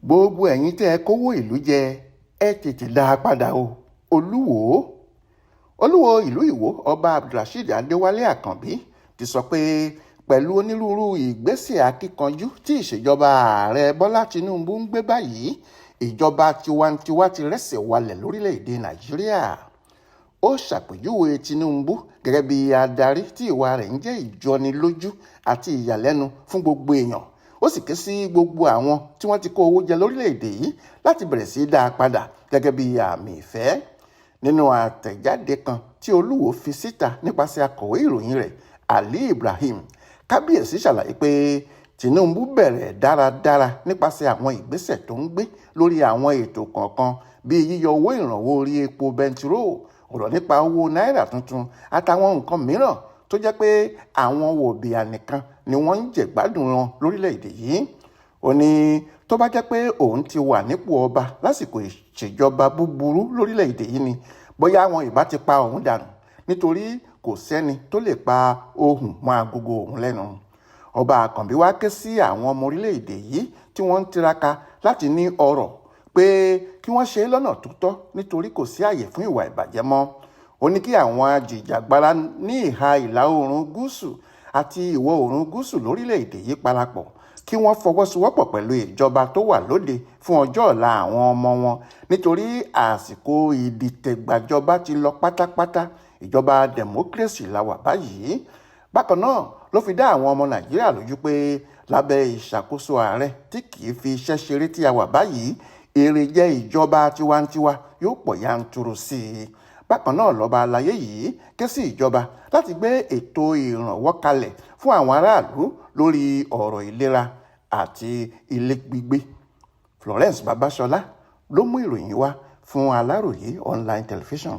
gbogbo ẹ̀yin tẹ́ ẹ kówó ìlú jẹ ẹ tètè dá a padà o. olúwo ìlú ìwó ọba abdulrasheed adéwálé àkànbí ti sọ pé pẹ̀lú onírúurú ìgbésẹ̀ akíkanjú tí ìṣèjọba ààrẹ bọ́lá tinubu ń gbé báyìí ìjọba tiwantiwa ti rẹ́sẹ̀ walẹ̀ lórílẹ̀‐èdè nàìjíríà. ó ṣàpèjúwe tinubu gẹ́gẹ́ bí adarí tí ìwà rẹ̀ ń jẹ́ ìjọnilójú àti ìyàlẹ́nu fún gbogbo èèyàn. ó sì ké sí gbogbo àwọn tí wọ́n ti kó owó jẹ lórílẹ̀‐èdè yìí láti bẹ̀rẹ̀ sí í dá a padà gẹ́gẹ́ bí àmì ìfẹ́. nínú àtẹ̀jáde kan tí olúwo fi síta nípasẹ̀ akọ̀wé ìròyìn rẹ̀ ali ibrahim, kábíyèsí ṣàlàyé pé tinubu bẹ̀rẹ̀ dáradára nípasẹ̀ àwọn ìgbésẹ̀ tó ń gbé lórí àwọn ètò kọ̀ọ̀kan bíi yíyọ owó ìrànwọ́ orí epo bẹntiró, ọ̀rọ̀ nípa owó náírà tuntun àtàwọn nǹkan mìíràn tó jẹ́ pé àwọn wòbíà nìkan ni wọ́n ń jẹ̀gbádùn wọn lórílẹ̀‐èdè yìí. ó ní tó bá jẹ́ pé òun ti wà nípò ọba lásìkò ìṣèjọba búburú lórílẹ̀‐èdè yìí ni bóyá àwọn ìbá ti pa òun dànù, nítorí kò sẹ́ni tó lè pa ohùn mọ́ agogo òun lẹ́nu. ọba àkànbí wá ké sí àwọn ọmọ orílẹ̀‐èdè yìí tí wọ́n ń tiraka láti ní ọrọ̀ pé kí wọ́n ṣe é lọ́nà tó tọ́ nítorí kò sí àyè fún ìwà ìbàjẹ́ mọ́. ó ní kí àwọn ajìjàgbara ní ìhà ìlà oòrùn gúúsù àti ìwọ̀ oòrùn gúúsù lórílẹ̀‐èdè yìí parapọ̀ kí wọ́n fọwọ́sowọ́pọ̀ pẹ̀lú ìjọba tó wà lóde fún ọjọ́ ọ̀la àwọn ọmọ wọn, nítorí àsìkò ìdìtẹ̀gbàjọba ti lọ pátápátá, ìjọba democracy la wà báyìí. bákan náà ló fi dá àwọn ọmọ nàìjíríà lójú pé lábẹ́ ìṣàkóso ààrẹ tí kì í fi iṣẹ́ ṣeré tí a wà báyìí, èrè jẹ́ ìjọba tiwantiwa yóò pọ̀ yanturu sí i. bákan náà lọ́ba aláyé yìí ké sí ìjọba láti gbé ètò ìrànwọ́ kalẹ̀ fún àwọn aráàlú lórí ọ̀rọ̀ ìlera àti ilé gbígbé. Florence Babasola ló mú ìròyìn wá fún Aláròyé online television.